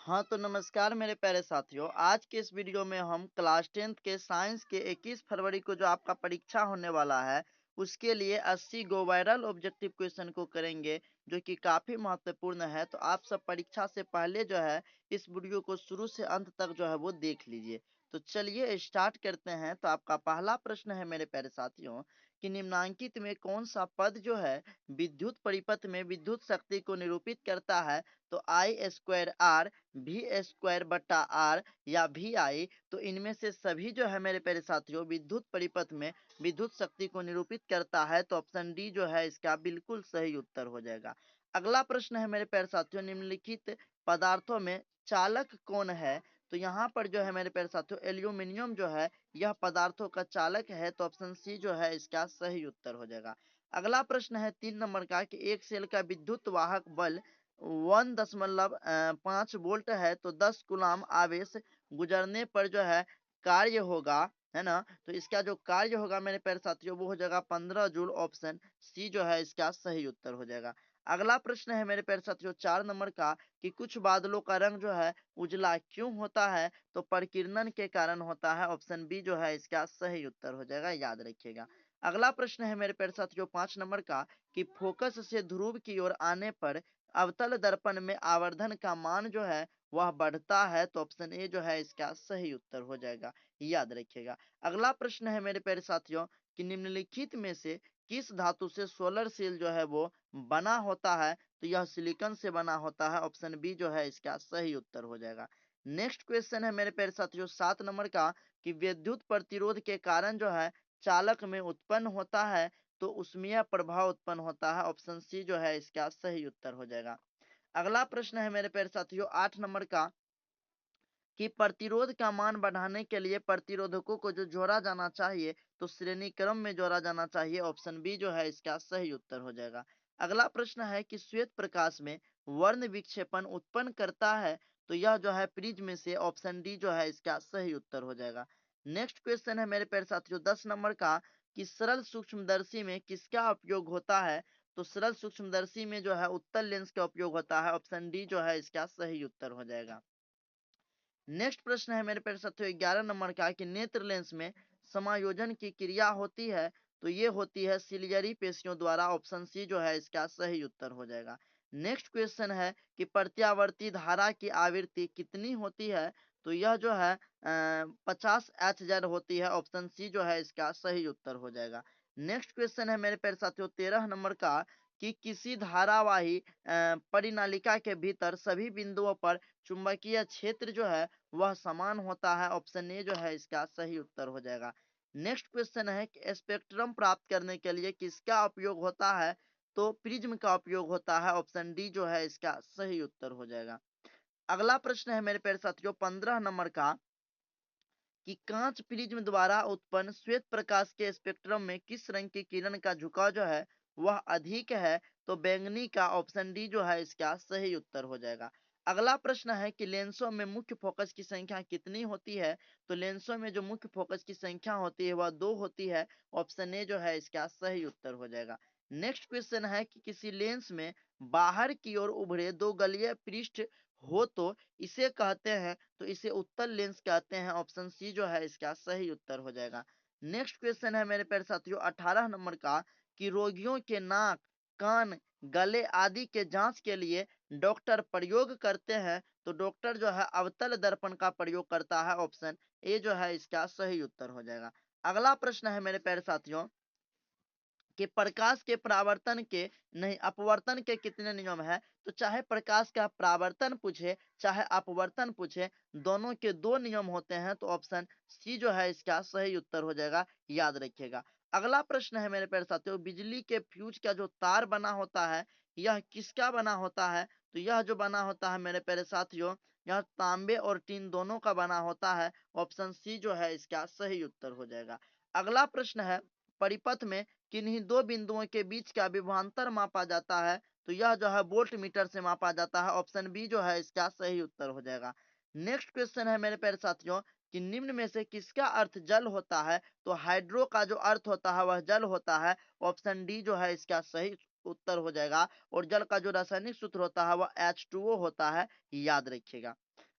हाँ, तो नमस्कार मेरे प्यारे साथियों। आज के इस वीडियो में हम क्लास 10th के साइंस के 21 फरवरी को जो आपका परीक्षा होने वाला है, उसके लिए 80 गो वायरल ऑब्जेक्टिव क्वेश्चन को करेंगे, जो कि काफ़ी महत्वपूर्ण है। तो आप सब परीक्षा से पहले जो है, इस वीडियो को शुरू से अंत तक जो है वो देख लीजिए। तो चलिए स्टार्ट करते हैं। तो आपका पहला प्रश्न है मेरे प्यारे साथियों कि निम्नांकित में कौन सा पद जो है विद्युत परिपथ में विद्युत शक्ति को निरूपित करता है? तो आई स्क्वायर आर, वी स्क्वायर बट्टा आर या वी आई। तो इनमें से सभी जो है मेरे प्यारे साथियों विद्युत परिपथ में विद्युत शक्ति को निरूपित करता है। तो ऑप्शन डी जो है इसका बिल्कुल सही उत्तर हो जाएगा। अगला प्रश्न है मेरे प्यारे साथियों, निम्नलिखित पदार्थों में चालक कौन है? तो यहाँ पर जो है मेरे प्यारे साथियों एल्यूमिनियम जो है यह पदार्थों का चालक है। तो ऑप्शन सी जो है इसका सही उत्तर हो जाएगा। अगला प्रश्न है 3 नंबर का कि एक सेल का विद्युत वाहक बल 1.5 वोल्ट है, तो 10 कूलाम आवेश गुजरने पर जो है कार्य होगा, है ना? तो इसका जो कार्य होगा मेरे प्यारे साथियों वो हो जाएगा 15 जूल। ऑप्शन सी जो है इसका सही उत्तर हो जाएगा। अगला प्रश्न है मेरे प्यारे साथियों 4 नंबर का कि कुछ बादलों का रंग जो है उजला क्यों होता है? तो परिकिरणन के कारण होता है। ऑप्शन बी जो है इसका सही उत्तर हो जाएगा, याद रखिएगा। अगला प्रश्न है मेरे प्यारे साथियों 5 नंबर का कि फोकस से ध्रुव की ओर आने पर अवतल दर्पण में आवर्धन का मान जो है वह बढ़ता है। तो ऑप्शन ए जो है इसका सही उत्तर हो जाएगा, याद रखिएगा। अगला प्रश्न है मेरे प्यारे साथियों कि निम्नलिखित में से किस धातु से सोलर सेल जो है वो बना होता है? तो यह सिलिकॉन से बना होता है। ऑप्शन बी जो है इसका सही उत्तर हो जाएगा। नेक्स्ट क्वेश्चन है मेरे प्यारे साथियों 7 नंबर का कि विद्युत प्रतिरोध के कारण जो है चालक में उत्पन्न होता है, तो उसमें प्रभाव उत्पन्न होता है। ऑप्शन सी जो है इसका सही उत्तर हो जाएगा। अगला प्रश्न है मेरे प्यारे साथियों 8 नंबर का कि प्रतिरोध का मान बढ़ाने के लिए प्रतिरोधकों को जो जोड़ा जाना चाहिए, तो श्रेणी क्रम में जोड़ा जाना चाहिए। ऑप्शन बी जो है इसका सही उत्तर हो जाएगा। अगला प्रश्न है कि श्वेत प्रकाश में वर्ण विक्षेपण उत्पन्न करता है, तो यह जो है प्रिज्म से। ऑप्शन डी जो है इसका सही उत्तर हो जाएगा। नेक्स्ट क्वेश्चन है मेरे प्यारे साथियों 10 नंबर का कि सरल सूक्ष्मदर्शी में किसका उपयोग होता है? तो सरल सूक्ष्मदर्शी में जो है उत्तल लेंस का उपयोग होता है। ऑप्शन डी जो है इसका सही उत्तर हो जाएगा। नेक्स्ट प्रश्न है मेरे प्यारे साथियों 11 नंबर का कि नेत्र लेंस में समायोजन की क्रिया होती है, तो ये होती है सिलियरी पेशियों द्वारा। ऑप्शन सी जो है इसका सही उत्तर हो जाएगा। नेक्स्ट क्वेश्चन है कि प्रत्यावर्ती धारा की आवृत्ति कितनी होती है? तो यह जो है 50 Hz होती है। ऑप्शन सी जो है इसका सही उत्तर हो जाएगा। नेक्स्ट क्वेश्चन है मेरे प्यारे साथियों 13 नंबर का कि किसी धारावाही परिनालिका के भीतर सभी बिंदुओं पर चुंबकीय क्षेत्र जो है वह समान होता है। ऑप्शन ए जो है इसका सही उत्तर हो जाएगा। नेक्स्ट क्वेश्चन है कि स्पेक्ट्रम प्राप्त करने के लिए किसका उपयोग होता है? तो प्रिज्म का उपयोग होता है। ऑप्शन डी जो है इसका सही उत्तर हो जाएगा। अगला प्रश्न है मेरे प्यारे साथियों 15 नंबर का कि कांच प्रिज्म द्वारा उत्पन्न श्वेत प्रकाश के स्पेक्ट्रम में किस रंग की किरण का झुकाव जो है वह अधिक है? तो बैंगनी का। ऑप्शन डी जो है इसका सही उत्तर हो जाएगा। अगला प्रश्न है कि लेंसों में मुख्य फोकस की संख्या कितनी होती है? तो लेंसों में जो मुख्य फोकस की संख्या होती है वह 2 होती है। ऑप्शन ए जो है इसका सही उत्तर हो जाएगा। नेक्स्ट क्वेश्चन है कि किसी लेंस में बाहर की ओर उभरे दो गलीय पृष्ठ हो तो इसे कहते हैं, तो इसे उत्तल लेंस कहते हैं। ऑप्शन सी जो है इसका सही उत्तर हो जाएगा। नेक्स्ट क्वेश्चन है मेरे प्यारे साथियों 18 नंबर का कि रोगियों के नाक, कान, गले आदि के जांच के लिए डॉक्टर प्रयोग करते हैं, तो डॉक्टर जो है अवतल दर्पण का प्रयोग करता है। ऑप्शन ए जो है इसका सही उत्तर हो जाएगा। अगला प्रश्न है मेरे प्यारे साथियों कि प्रकाश के परावर्तन के नहीं अपवर्तन के कितने नियम है? तो चाहे प्रकाश का परावर्तन पूछे चाहे अपवर्तन पूछे, दोनों के 2 नियम होते हैं। तो ऑप्शन सी जो है इसका सही उत्तर हो जाएगा, याद रखिएगा। अगला प्रश्न है मेरे प्यारे साथियों बिजली के फ्यूज का जो तार बना होता है यह किसका बना होता है? तो यह जो बना होता है मेरे प्यारे साथियों यह तांबे और टीन दोनों का बना होता है। ऑप्शन सी जो है इसका सही उत्तर हो जाएगा। अगला प्रश्न है परिपथ में किन्हीं दो बिंदुओं के बीच का विभवांतर मापा जाता है? तो यह जो है वोल्ट मीटर से मापा जाता है। ऑप्शन बी जो है इसका सही उत्तर हो जाएगा। नेक्स्ट क्वेश्चन है मेरे प्यारे साथियों कि निम्न में से किसका अर्थ जल होता है? तो हाइड्रो का जो अर्थ होता है वह जल होता है। ऑप्शन डी जो है इसका सही उत्तर हो जाएगा। और जल का जो रासायनिक सूत्र होता है वह H2O होता है, याद रखिएगा।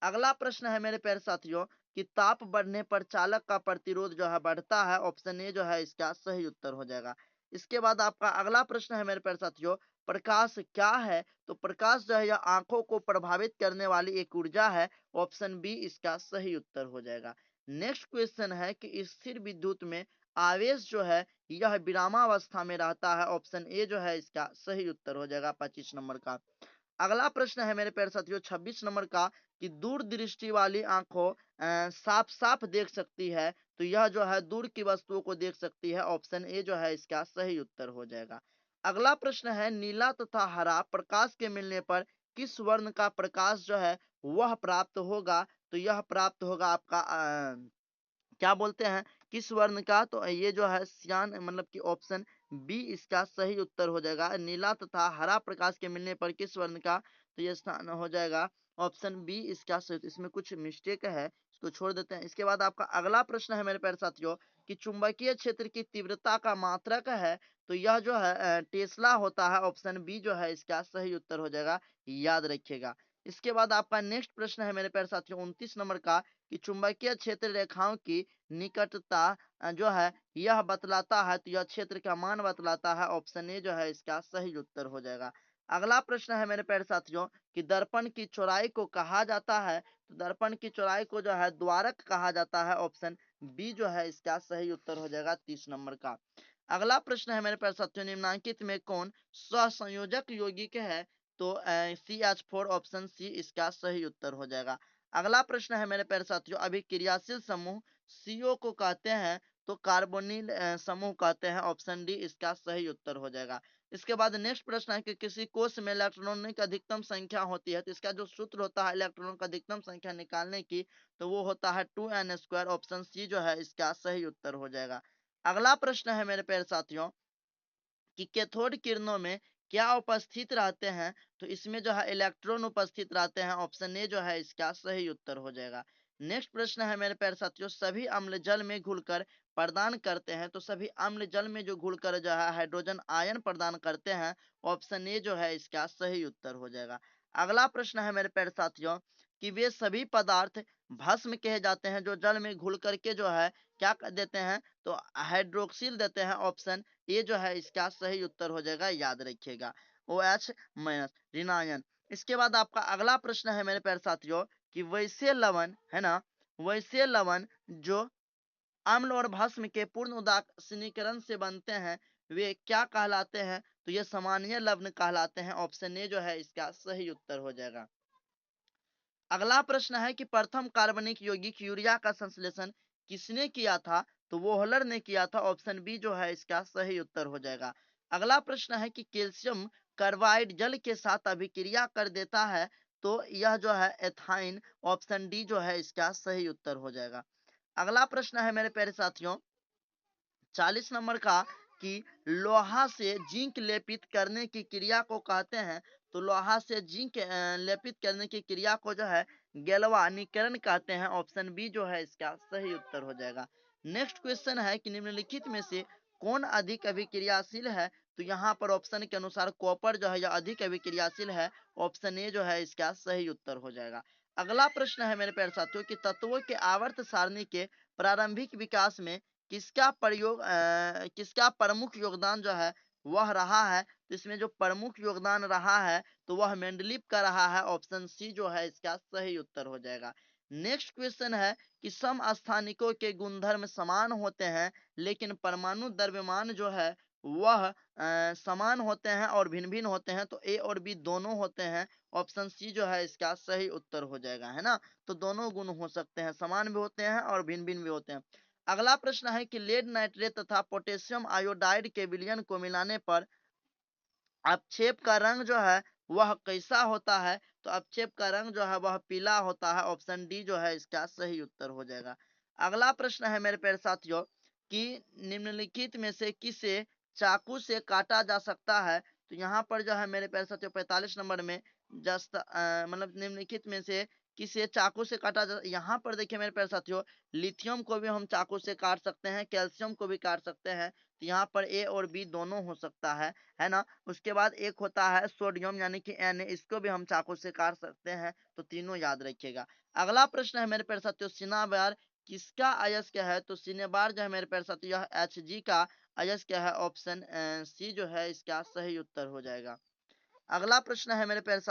अगला प्रश्न है मेरे प्यारे साथियों कि ताप बढ़ने पर चालक का प्रतिरोध जो है बढ़ता है। ऑप्शन ए जो है इसका सही उत्तर हो जाएगा। इसके बाद आपका अगला प्रश्न है मेरे प्यारे साथियों, प्रकाश क्या है? तो प्रकाश जो है यह आंखों को प्रभावित करने वाली एक ऊर्जा है। ऑप्शन बी इसका सही उत्तर हो जाएगा। नेक्स्ट क्वेश्चन है कि स्थिर विद्युत में आवेश जो है यह विरामावस्था में रहता है। ऑप्शन ए जो है इसका सही उत्तर हो जाएगा 25 नंबर का। अगला प्रश्न है मेरे प्यारे साथियों 26 नंबर का कि दूर दृष्टि वाली आंखों साफ साफ देख सकती है। तो यह जो है दूर की वस्तुओं को देख सकती है। ऑप्शन ए जो है इसका सही उत्तर हो जाएगा। अगला प्रश्न है नीला तथा हरा प्रकाश के मिलने पर किस वर्ण का प्रकाश जो है वह प्राप्त होगा? तो यह प्राप्त होगा आपका क्या बोलते हैं किस वर्ण का? तो ये जो है सियान मतलब कि ऑप्शन बी इसका सही उत्तर हो जाएगा। नीला तथा हरा प्रकाश के मिलने पर किस वर्ण का? तो ये स्थान हो जाएगा ऑप्शन बी इसका सही। इसमें कुछ मिस्टेक है, इसको छोड़ देते हैं। इसके बाद आपका अगला प्रश्न है मेरे प्यारे साथियों कि चुंबकीय क्षेत्र की तीव्रता का मात्रक है। तो यह जो है टेस्ला होता है। ऑप्शन बी जो है इसका सही उत्तर हो जाएगा, याद रखिएगा। इसके बाद आपका नेक्स्ट प्रश्न है मेरे प्यारे साथियों 29 नंबर का कि चुंबकीय क्षेत्र रेखाओं की निकटता जो है यह बतलाता है। तो यह क्षेत्र का मान बतलाता है। ऑप्शन ए जो है इसका सही उत्तर हो जाएगा। अगला प्रश्न है मेरे प्यारे साथियों कि दर्पण की चौड़ाई को कहा जाता है। तो दर्पण की चौड़ाई को जो है द्वारक कहा जाता है। ऑप्शन बी जो है इसका सही उत्तर हो जाएगा 30 नंबर का। अगला प्रश्न है मेरे प्यारे साथियों निम्नलिखित में कौन सहसंयोजक यौगिक है? तो CH4 ऑप्शन सी इसका सही उत्तर हो जाएगा। अगला प्रश्न है मेरे प्यारे साथियों अभिक्रियाशील समूह CO को कहते हैं तो कार्बोनिल समूह कहते हैं। ऑप्शन डी इसका सही उत्तर हो जाएगा। इसके बाद नेक्स्ट प्रश्न है कि किसी कोष में इलेक्ट्रॉनों की अधिकतम संख्या होती है। तो इसका जो सूत्र होता है इलेक्ट्रॉनों का अधिकतम संख्या निकालने की तो वो होता है 2n²। ऑप्शन सी जो है इसका सही उत्तर हो जाएगा। अगला प्रश्न है मेरे प्यारे साथियों कि कैथोड किरणों में क्या उपस्थित रहते हैं? तो इसमें जो है इलेक्ट्रॉन उपस्थित रहते हैं। ऑप्शन ए जो है इसका सही उत्तर हो जाएगा। नेक्स्ट प्रश्न है मेरे प्यारे साथियों सभी अम्ल जल में घुलकर प्रदान करते हैं। तो सभी अम्ल जल में जो घुलकर जो है हाइड्रोजन आयन प्रदान करते हैं। ऑप्शन ए जो है इसका सही उत्तर हो जाएगा। अगला प्रश्न है मेरे प्यारे साथियों कि वे सभी पदार्थ भस्म कहे जाते हैं जो जल में घुल करके जो है क्या कर देते हैं? तो हाइड्रोक्सिल देते हैं। ऑप्शन ये जो है इसका सही उत्तर हो जाएगा, याद रखिएगा। OH- ऋणायन। इसके बाद आपका अगला प्रश्न है मेरे प्यारे साथियों कि वैसे लवण है ना, वैसे लवण जो अम्ल और भस्म के पूर्ण उदासीनीकरण से बनते हैं वे क्या कहलाते हैं? तो ये सामान्य लवण कहलाते हैं। ऑप्शन ए जो है इसका सही उत्तर हो जाएगा। अगला प्रश्न है कि प्रथम कार्बनिक यौगिक यूरिया का संश्लेषण किसने किया था? तो वोहलर ने किया था। ऑप्शन बी जो है इसका सही उत्तर हो जाएगा। अगला प्रश्न है कि कैल्शियम कार्बाइड जल के साथ अभिक्रिया कर देता है। तो यह जो है एथाइन। ऑप्शन डी जो है इसका सही उत्तर हो जाएगा। अगला प्रश्न है मेरे प्यारे साथियों 40 नंबर का कि लोहा से जिंक लेपित करने की क्रिया को कहते हैं। तो लोहा से जिंक लेपित करने की क्रिया को जो है गैल्वानीकरण कहते हैं। ऑप्शन बी जो है इसका सही उत्तर हो जाएगा। नेक्स्ट क्वेश्चन है कि निम्नलिखित में से कौन अधिक अभिक्रियाशील है? तो यहाँ पर ऑप्शन के अनुसार कॉपर जो है यह अधिक अभिक्रियाशील है। ऑप्शन ए जो है इसका सही उत्तर हो जाएगा। अगला प्रश्न है मेरे प्यारे साथियों कि तत्वों के आवर्त सारणी के प्रारंभिक विकास में किसका प्रमुख योगदान जो है वह रहा है? तो इसमें जो प्रमुख योगदान रहा है तो वह मेंडलीव का रहा है। ऑप्शन सी जो है इसका सही उत्तर हो जाएगा। नेक्स्ट क्वेश्चन है कि समस्थानिकों के गुणधर्म समान होते हैं लेकिन परमाणु द्रव्यमान जो है वह समान होते हैं और भिन्न भिन्न होते हैं। तो ए और बी दोनों होते हैं। ऑप्शन सी जो है इसका सही उत्तर हो जाएगा, है ना। तो दोनों गुण हो सकते हैं, समान भी होते हैं और भिन्न भिन्न भी होते हैं। अगला प्रश्न है कि लेड नाइट्रेट तथा पोटेशियम आयोडाइड के विलयन को मिलाने पर अवक्षेप का रंग जो है वह कैसा होता है? तो अवक्षेप का रंग जो है वह पीला होता है। ऑप्शन डी जो है इसका सही उत्तर हो जाएगा। अगला प्रश्न है मेरे प्यारे साथियों कि निम्नलिखित में से किसे चाकू से काटा जा सकता है? तो यहाँ पर जो है मेरे प्यारे साथियों 45 नंबर में जस्ट मतलब निम्नलिखित में से किसे चाकू से काटा जा, यहाँ पर देखिए मेरे प्यारे साथियों लिथियम को भी हम चाकू से काट सकते हैं, कैल्शियम को भी काट सकते हैं। तो यहाँ पर ए और बी दोनों हो सकता है ना। उसके बाद एक होता है सोडियम यानी कि Na, इसको भी हम चाकू से काट सकते हैं, तो तीनों याद रखिएगा। अगला प्रश्न है मेरे प्यारे साथियों, सिनाबार किसका अयस्क है? तो सिनेबार जो है मेरे प्यारे साथियों यह Hg का अयस्क है। ऑप्शन सी जो है इसका सही उत्तर हो जाएगा। अगला प्रश्न है मेरे प्यारे साथियों,